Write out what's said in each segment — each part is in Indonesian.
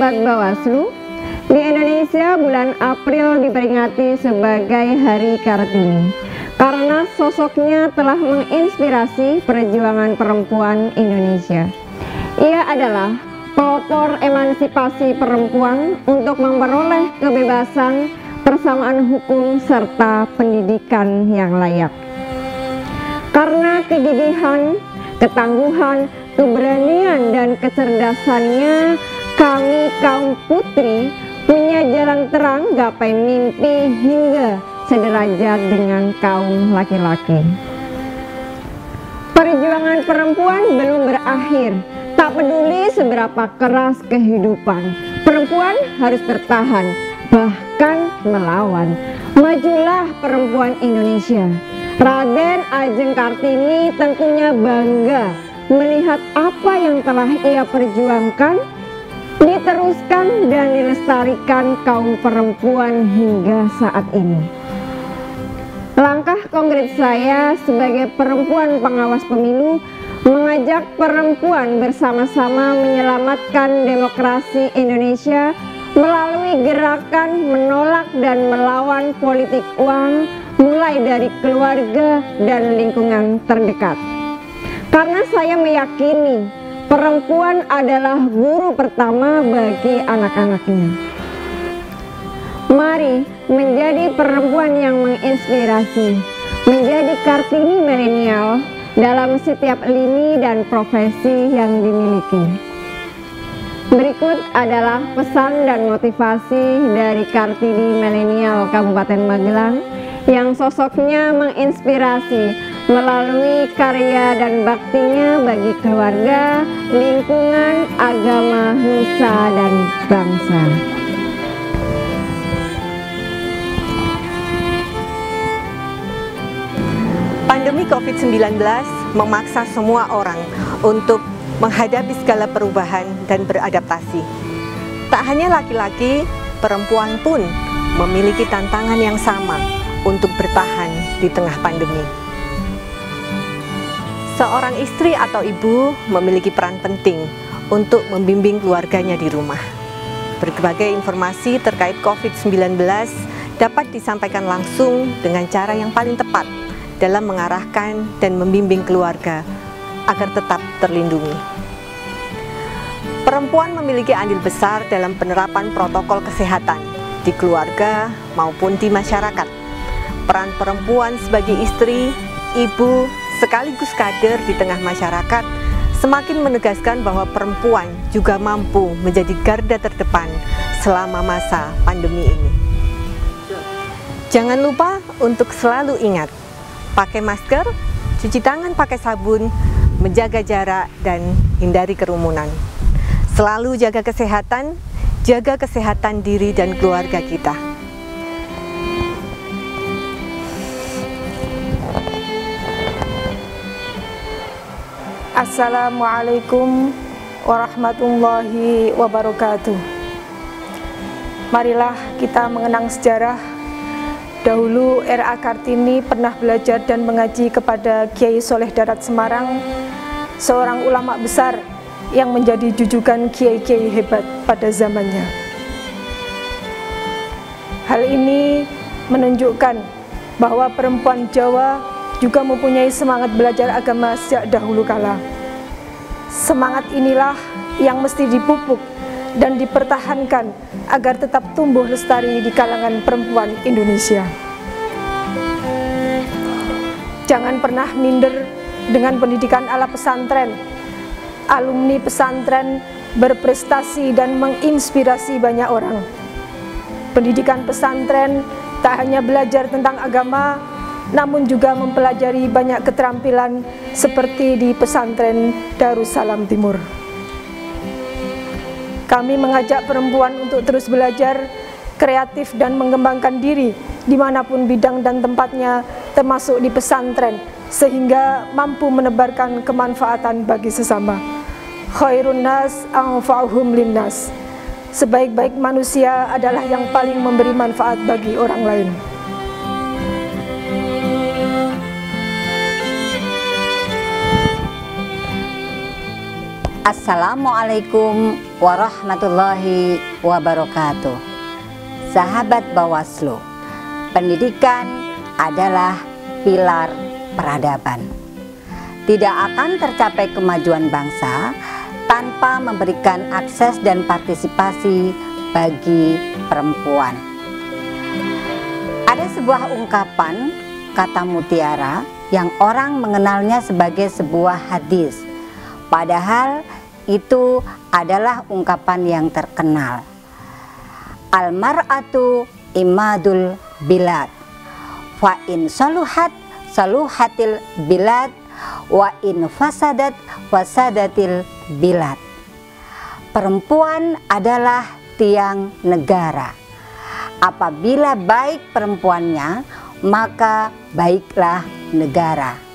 Sobat Bawaslu, di Indonesia bulan April diperingati sebagai Hari Kartini karena sosoknya telah menginspirasi perjuangan perempuan Indonesia. Ia adalah pelopor emansipasi perempuan untuk memperoleh kebebasan, persamaan hukum, serta pendidikan yang layak. Karena kegigihan, ketangguhan, keberanian, dan kecerdasannya, kami kaum putri punya jalan terang gapai mimpi hingga sederajat dengan kaum laki-laki. Perjuangan perempuan belum berakhir. Tak peduli seberapa keras kehidupan, perempuan harus bertahan, bahkan melawan. Majulah perempuan Indonesia. Raden Ajeng Kartini tentunya bangga melihat apa yang telah ia perjuangkan diteruskan dan dilestarikan kaum perempuan hingga saat ini. Langkah konkret saya sebagai perempuan pengawas pemilu mengajak perempuan bersama-sama menyelamatkan demokrasi Indonesia melalui gerakan menolak dan melawan politik uang, mulai dari keluarga dan lingkungan terdekat. Karena saya meyakini perempuan adalah guru pertama bagi anak-anaknya. Mari menjadi perempuan yang menginspirasi, menjadi Kartini milenial dalam setiap lini dan profesi yang dimiliki. Berikut adalah pesan dan motivasi dari Kartini milenial Kabupaten Magelang yang sosoknya menginspirasi melalui karya dan baktinya bagi keluarga, lingkungan, agama, nusa, dan bangsa. Pandemi COVID-19 memaksa semua orang untuk menghadapi segala perubahan dan beradaptasi. Tak hanya laki-laki, perempuan pun memiliki tantangan yang sama untuk bertahan di tengah pandemi. Seorang istri atau ibu memiliki peran penting untuk membimbing keluarganya di rumah. Berbagai informasi terkait COVID-19 dapat disampaikan langsung dengan cara yang paling tepat dalam mengarahkan dan membimbing keluarga agar tetap terlindungi. Perempuan memiliki andil besar dalam penerapan protokol kesehatan di keluarga maupun di masyarakat. Peran perempuan sebagai istri, ibu, sekaligus kader di tengah masyarakat semakin menegaskan bahwa perempuan juga mampu menjadi garda terdepan selama masa pandemi ini. Jangan lupa untuk selalu ingat, pakai masker, cuci tangan pakai sabun, menjaga jarak, dan hindari kerumunan. Selalu jaga kesehatan diri dan keluarga kita. Assalamualaikum warahmatullahi wabarakatuh. Marilah kita mengenang sejarah. Dahulu R.A. Kartini pernah belajar dan mengaji kepada Kiai Soleh Darat Semarang, seorang ulama besar yang menjadi jujukan kiai-kiai hebat pada zamannya. Hal ini menunjukkan bahwa perempuan Jawa juga mempunyai semangat belajar agama sejak dahulu kala. Semangat inilah yang mesti dipupuk dan dipertahankan agar tetap tumbuh lestari di kalangan perempuan Indonesia. Jangan pernah minder dengan pendidikan ala pesantren. Alumni pesantren berprestasi dan menginspirasi banyak orang. Pendidikan pesantren tak hanya belajar tentang agama, namun juga mempelajari banyak keterampilan seperti di pesantren Darussalam Timur. Kami mengajak perempuan untuk terus belajar, kreatif dan mengembangkan diri dimanapun bidang dan tempatnya, termasuk di pesantren, sehingga mampu menebarkan kemanfaatan bagi sesama. Khairun nas anfa'uhum linnas. Sebaik-baik manusia adalah yang paling memberi manfaat bagi orang lain. Assalamualaikum warahmatullahi wabarakatuh. Sahabat Bawaslu, pendidikan adalah pilar peradaban. Tidak akan tercapai kemajuan bangsa tanpa memberikan akses dan partisipasi bagi perempuan. Ada sebuah ungkapan kata mutiara yang orang mengenalnya sebagai sebuah hadis, padahal itu adalah ungkapan yang terkenal. Al-mar'atu imadul bilad, fa in saluhat saluhatil bilad, wa in fasadat fasadatil bilad. Perempuan adalah tiang negara. Apabila baik perempuannya, maka baiklah negara.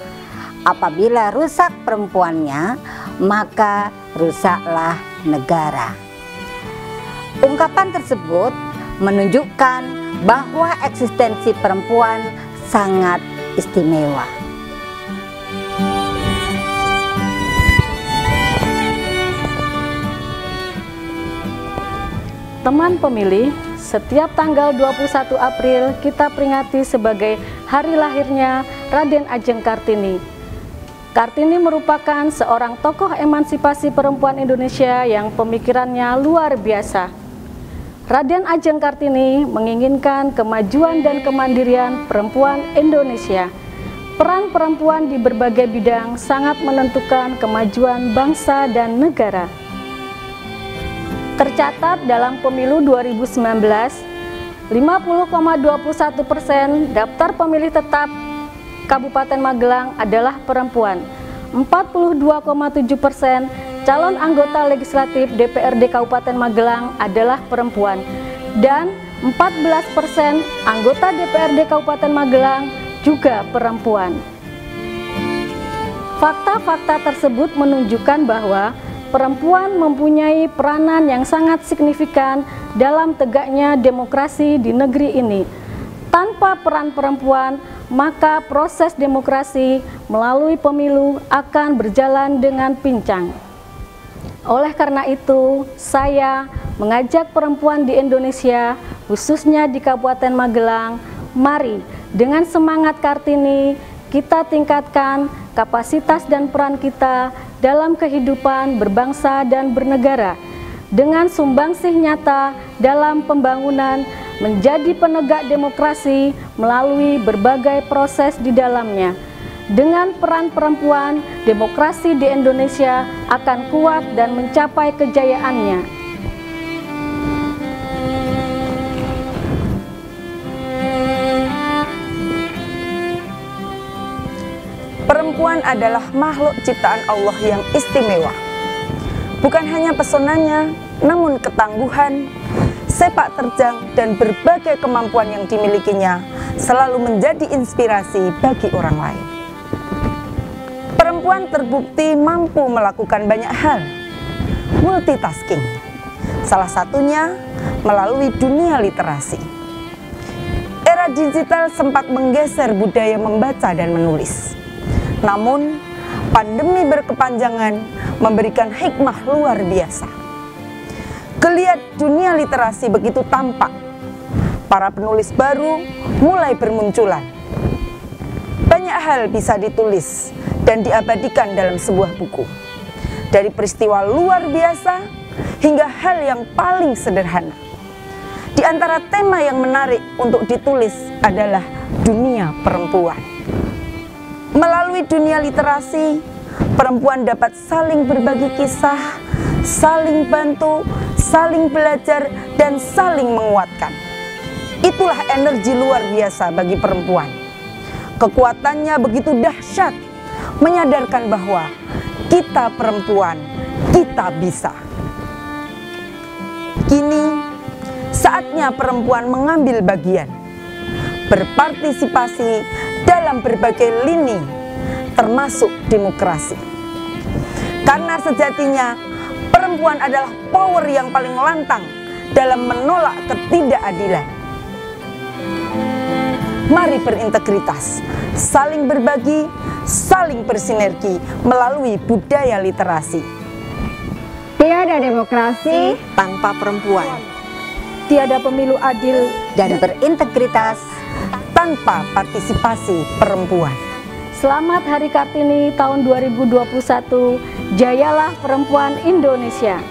Apabila rusak perempuannya, maka rusaklah negara. Ungkapan tersebut menunjukkan bahwa eksistensi perempuan sangat istimewa. Teman pemilih, setiap tanggal 21 April kita peringati sebagai hari lahirnya Raden Adjeng Kartini. Kartini merupakan seorang tokoh emansipasi perempuan Indonesia yang pemikirannya luar biasa. Raden Adjeng Kartini menginginkan kemajuan dan kemandirian perempuan Indonesia. Peran perempuan di berbagai bidang sangat menentukan kemajuan bangsa dan negara. Tercatat dalam pemilu 2019, 50,21% daftar pemilih tetap Kabupaten Magelang adalah perempuan. 42,7% calon anggota legislatif DPRD Kabupaten Magelang adalah perempuan. Dan 14% anggota DPRD Kabupaten Magelang juga perempuan. Fakta-fakta tersebut menunjukkan bahwa perempuan mempunyai peranan yang sangat signifikan dalam tegaknya demokrasi di negeri ini. Tanpa peran perempuan, maka proses demokrasi melalui pemilu akan berjalan dengan pincang. Oleh karena itu, saya mengajak perempuan di Indonesia, khususnya di Kabupaten Magelang, mari dengan semangat Kartini kita tingkatkan kapasitas dan peran kita dalam kehidupan berbangsa dan bernegara, dengan sumbangsih nyata dalam pembangunan menjadi penegak demokrasi melalui berbagai proses di dalamnya. Dengan peran perempuan, demokrasi di Indonesia akan kuat dan mencapai kejayaannya. Perempuan adalah makhluk ciptaan Allah yang istimewa. Bukan hanya pesonanya, namun ketangguhan, sepak terjang, dan berbagai kemampuan yang dimilikinya selalu menjadi inspirasi bagi orang lain. Perempuan terbukti mampu melakukan banyak hal, multitasking, salah satunya melalui dunia literasi. Era digital sempat menggeser budaya membaca dan menulis. Namun, pandemi berkepanjangan memberikan hikmah luar biasa. Geliat dunia literasi begitu tampak. Para penulis baru mulai bermunculan. Banyak hal bisa ditulis dan diabadikan dalam sebuah buku. Dari peristiwa luar biasa hingga hal yang paling sederhana. Di antara tema yang menarik untuk ditulis adalah dunia perempuan. Melalui dunia literasi, perempuan dapat saling berbagi kisah, saling bantu, saling belajar, dan saling menguatkan. Itulah energi luar biasa bagi perempuan. Kekuatannya begitu dahsyat, menyadarkan bahwa kita perempuan, kita bisa. Kini, saatnya perempuan mengambil bagian, berpartisipasi dalam berbagai lini, termasuk demokrasi. Karena sejatinya, perempuan adalah power yang paling lantang dalam menolak ketidakadilan. Mari berintegritas, saling berbagi, saling bersinergi melalui budaya literasi. Tiada Tiada demokrasi tanpa perempuan. Tiada pemilu adil dan berintegritas tanpa partisipasi perempuan. Selamat Hari Kartini tahun 2021, jayalah perempuan Indonesia.